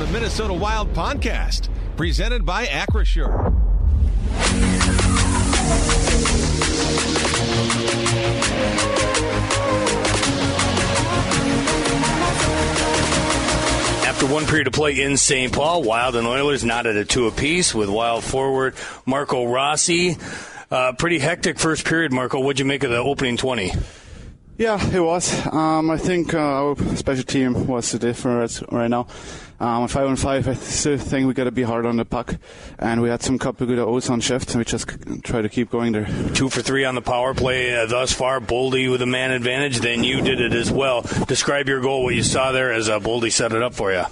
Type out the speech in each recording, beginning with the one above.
the Minnesota Wild podcast, presented by Acrisure. After one period of play in St. Paul, Wild and Oilers knotted at 2 apiece with Wild forward Marco Rossi. Pretty hectic first period, Marco. What'd you make of the opening 20? Yeah, it was. I think our special team was the difference right now. 5-on-5, I still think we got to be hard on the puck, and we had some couple good O's on shift, and we just try to keep going there. 2 for 3 on the power play thus far. Boldy with a man advantage, then you did it as well. Describe your goal, what you saw there as Boldy set it up for you.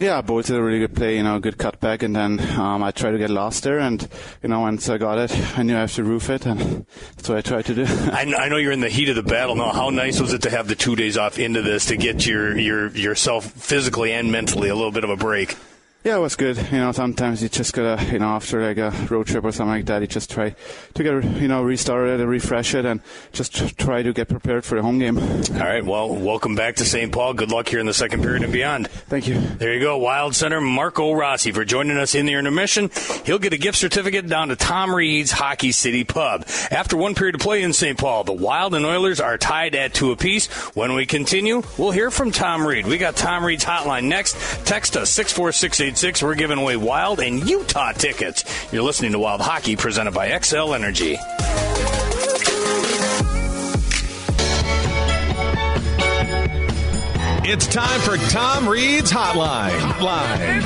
Yeah, Boldy did a really good play, good cutback, and then I tried to get lost there, and, once I got it, I knew I have to roof it, and that's what I tried to do. I know you're in the heat of the battle now. How nice was it to have the 2 days off into this to get yourself physically and mentally a little bit of a break? Yeah, it was good. Sometimes you just gotta, after like a road trip or something like that, you just try to get, restart it and refresh it and just try to get prepared for the home game. All right, well, welcome back to St. Paul. Good luck here in the second period and beyond. Thank you. There you go, Wild center Marco Rossi for joining us in the intermission. He'll get a gift certificate down to Tom Reid's Hockey City Pub. After one period of play in St. Paul, the Wild and Oilers are tied at 2 apiece. When we continue, we'll hear from Tom Reid. We got Tom Reid's hotline next. Text us 64686. We're giving away Wild and Utah tickets. You're listening to Wild Hockey, presented by XL Energy. It's time for Tom Reid's Hotline.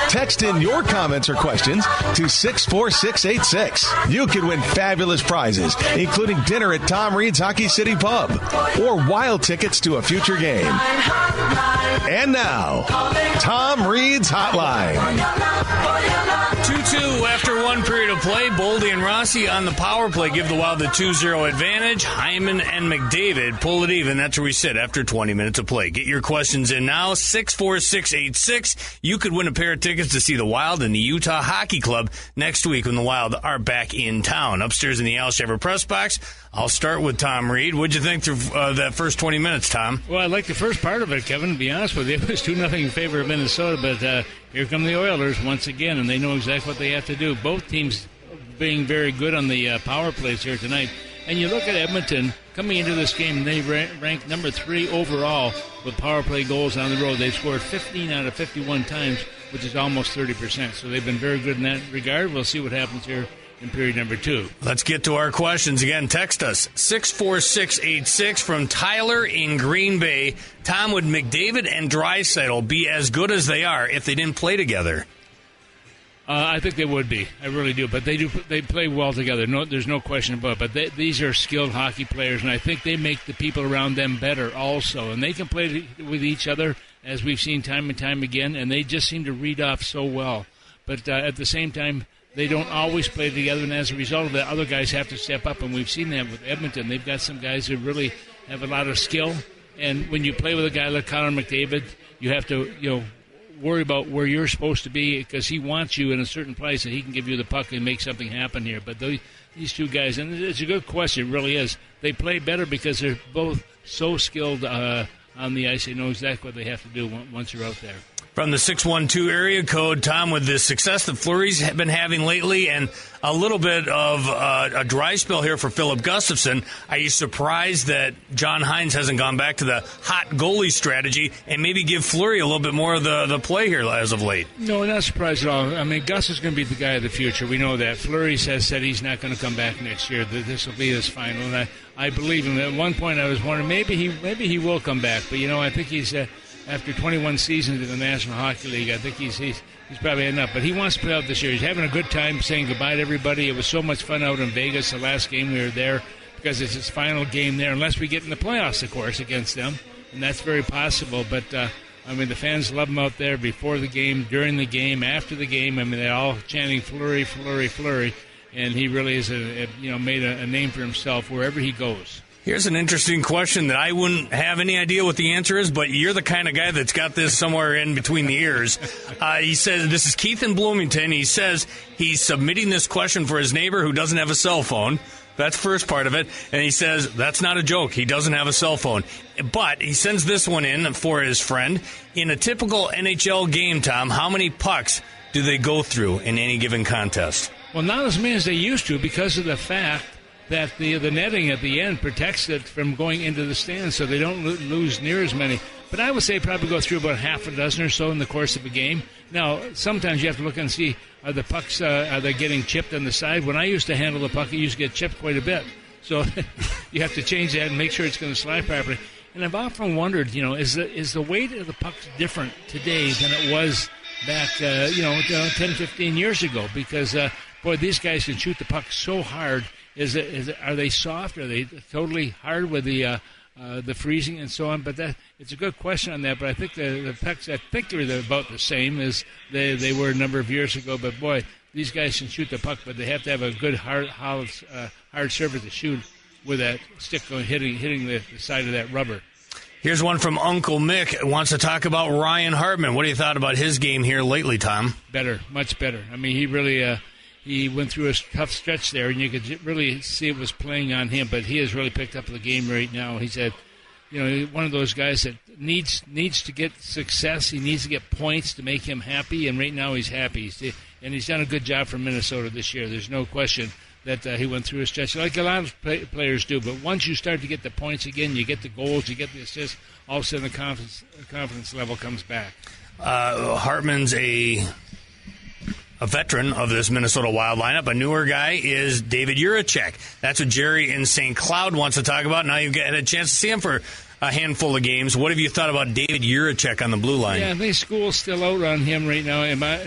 Text in your comments or questions to 64686. You can win fabulous prizes, including dinner at Tom Reid's Hockey City Pub or Wild tickets to a future game. And now, Tom Reid's Hotline. 2-2 after one period of play. Boldy and Rossi on the power play give the Wild the 2-0 advantage. Hyman and McDavid pull it even. That's where we sit after 20 minutes of play. Get your questions in now, 64686. You could win a pair of tickets to see the Wild and the Utah Hockey Club next week when the Wild are back in town. Upstairs in the Al Shaver press box, I'll start with Tom Reid. What'd you think through that first 20 minutes, Tom? Well, I liked the first part of it, Kevin, to be honest with you. It was 2-0 in favor of Minnesota, but here come the Oilers once again, and they know exactly what they have to do. Both teams being very good on the power plays here tonight. And you look at Edmonton coming into this game, they ranked number 3 overall with power play goals on the road. They've scored 15 out of 51 times, which is almost 30%. So they've been very good in that regard. We'll see what happens here in period number 2. Let's get to our questions. Again, text us 64686 from Tyler in Green Bay. Tom, would McDavid and Draisaitl be as good as they are if they didn't play together? I think they would be. I really do. But they play well together. No, there's no question about it. But these are skilled hockey players, and I think they make the people around them better also. And they can play with each other, as we've seen time and time again, and they just seem to read off so well. But at the same time, they don't always play together, and as a result of that, other guys have to step up, and we've seen that with Edmonton. They've got some guys who really have a lot of skill, and when you play with a guy like Connor McDavid, you have to, worry about where you're supposed to be because he wants you in a certain place and he can give you the puck and make something happen here. But these two guys, and it's a good question, it really is. They play better because they're both so skilled on the ice. They know exactly what they have to do once you're out there. From the 612 area code, Tom, with the success that Fleury's have been having lately and a little bit of a dry spell here for Philip Gustafson, are you surprised that John Hines hasn't gone back to the hot goalie strategy and maybe give Fleury a little bit more of the play here as of late? No, not surprised at all. I mean, Gus is going to be the guy of the future. We know that. Fleury has said he's not going to come back next year. This will be his final, and I believe him. At one point I was wondering maybe he will come back, but I think he's after 21 seasons in the National Hockey League, I think he's probably enough. But he wants to play out this year. He's having a good time saying goodbye to everybody. It was so much fun out in Vegas the last game we were there because it's his final game there, unless we get in the playoffs, of course, against them. And that's very possible. But, the fans love him out there before the game, during the game, after the game. I mean, they're all chanting Fleury, Fleury, Fleury. And he really is made a name for himself wherever he goes. Here's an interesting question that I wouldn't have any idea what the answer is, but you're the kind of guy that's got this somewhere in between the ears. He says, this is Keith in Bloomington. He says he's submitting this question for his neighbor who doesn't have a cell phone. That's first part of it. And he says that's not a joke. He doesn't have a cell phone. But he sends this one in for his friend. In a typical NHL game, Tom, how many pucks do they go through in any given contest? Well, not as many as they used to because of the fact that the netting at the end protects it from going into the stands, so they don't lose near as many. But I would say probably go through about half a dozen or so in the course of a game. Now, sometimes you have to look and see, are the pucks, are they getting chipped on the side? When I used to handle the puck, it used to get chipped quite a bit. So you have to change that and make sure it's going to slide properly. And I've often wondered, is the weight of the puck different today than it was back, 10, 15 years ago? Because, boy, these guys can shoot the puck so hard. Are they soft? Are they totally hard with the freezing and so on? But it's a good question on that. But I think the pucks, they're about the same as they were a number of years ago. But boy, these guys can shoot the puck, but they have to have a good hard surface to shoot with that stick hitting the side of that rubber. Here's one from Uncle Mick. Wants to talk about Ryan Hartman. What do you thought about his game here lately, Tom? Better, much better. I mean, he really. He went through a tough stretch there, and you could really see it was playing on him. But he has really picked up the game right now. He said, one of those guys that needs to get success. He needs to get points to make him happy, and right now he's happy. And he's done a good job for Minnesota this year. There's no question that he went through a stretch like a lot of players do. But once you start to get the points again, you get the goals, you get the assists, all of a sudden the confidence level comes back. Hartman's a veteran of this Minnesota Wild lineup. A newer guy is David Jiricek. That's what Jerry in St. Cloud wants to talk about. Now you've had a chance to see him for a handful of games. What have you thought about David Jiricek on the blue line? Yeah, I think school's still out on him right now. In my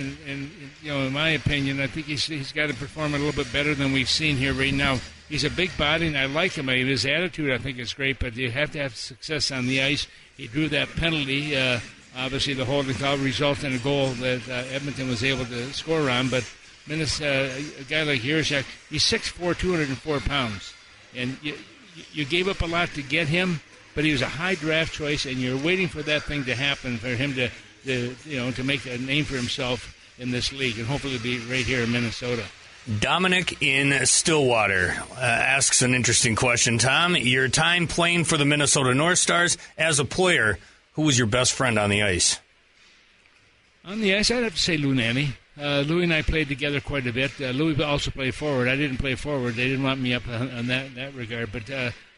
opinion, I think he's got to perform a little bit better than we've seen here right now. He's a big body, and I like him. His attitude, I think, is great, but you have to have success on the ice. He drew that penalty. Obviously, the holding call resulted in a goal that Edmonton was able to score on. But a guy like Jiricek, he's 6'4", 204 pounds. And you gave up a lot to get him, but he was a high draft choice, and you're waiting for that thing to happen for him to make a name for himself in this league, and hopefully be right here in Minnesota. Dominic in Stillwater asks an interesting question. Tom, your time playing for the Minnesota North Stars as a player, who was your best friend on the ice? On the ice, I'd have to say Lou Nanne. Louis and I played together quite a bit. Louis also played forward. I didn't play forward. They didn't want me up on that regard. But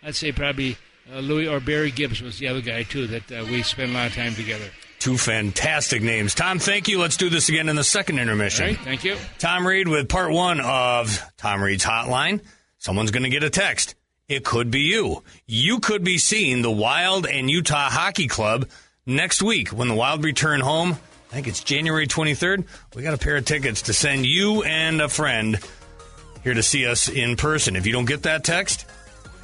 I'd say probably Louis or Barry Gibbs was the other guy, too, that we spent a lot of time together. Two fantastic names. Tom, thank you. Let's do this again in the second intermission. All right, thank you. Tom Reid with part one of Tom Reid's Hotline. Someone's going to get a text. It could be you. You could be seeing the Wild and Utah Hockey Club next week when the Wild return home. I think it's January 23rd. We got a pair of tickets to send you and a friend here to see us in person. If you don't get that text,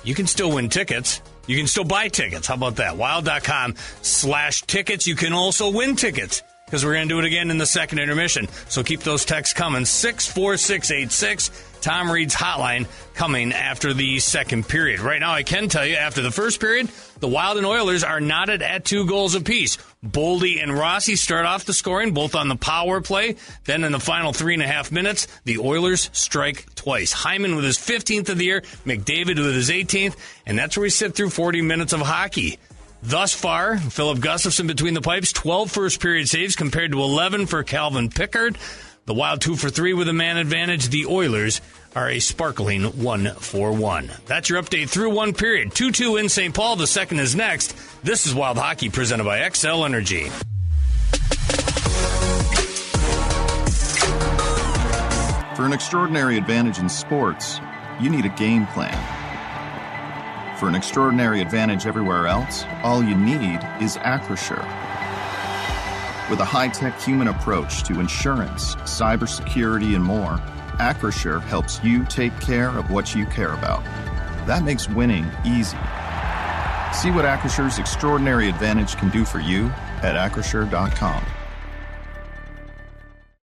you can still win tickets. You can still buy tickets. How about that? Wild.com/tickets. You can also win tickets because we're going to do it again in the second intermission. So keep those texts coming. 64686. Tom Reid's Hotline coming after the second period. Right now, I can tell you, after the first period, the Wild and Oilers are knotted at 2 goals apiece. Boldy and Rossi start off the scoring, both on the power play. Then in the final 3.5 minutes, the Oilers strike twice. Hyman with his 15th of the year, McDavid with his 18th, and that's where we sit through 40 minutes of hockey. Thus far, Philip Gustafsson between the pipes, 12 first-period saves compared to 11 for Calvin Pickard. The Wild 2 for 3 with a man advantage. The Oilers are a sparkling 1-for-1. That's your update through one period. 2-2 in St. Paul. The second is next. This is Wild Hockey presented by XL Energy. For an extraordinary advantage in sports, you need a game plan. For an extraordinary advantage everywhere else, all you need is Acrisure. With a high-tech human approach to insurance, cybersecurity, and more, Acrisure helps you take care of what you care about. That makes winning easy. See what Acrisure's extraordinary advantage can do for you at Acrisure.com.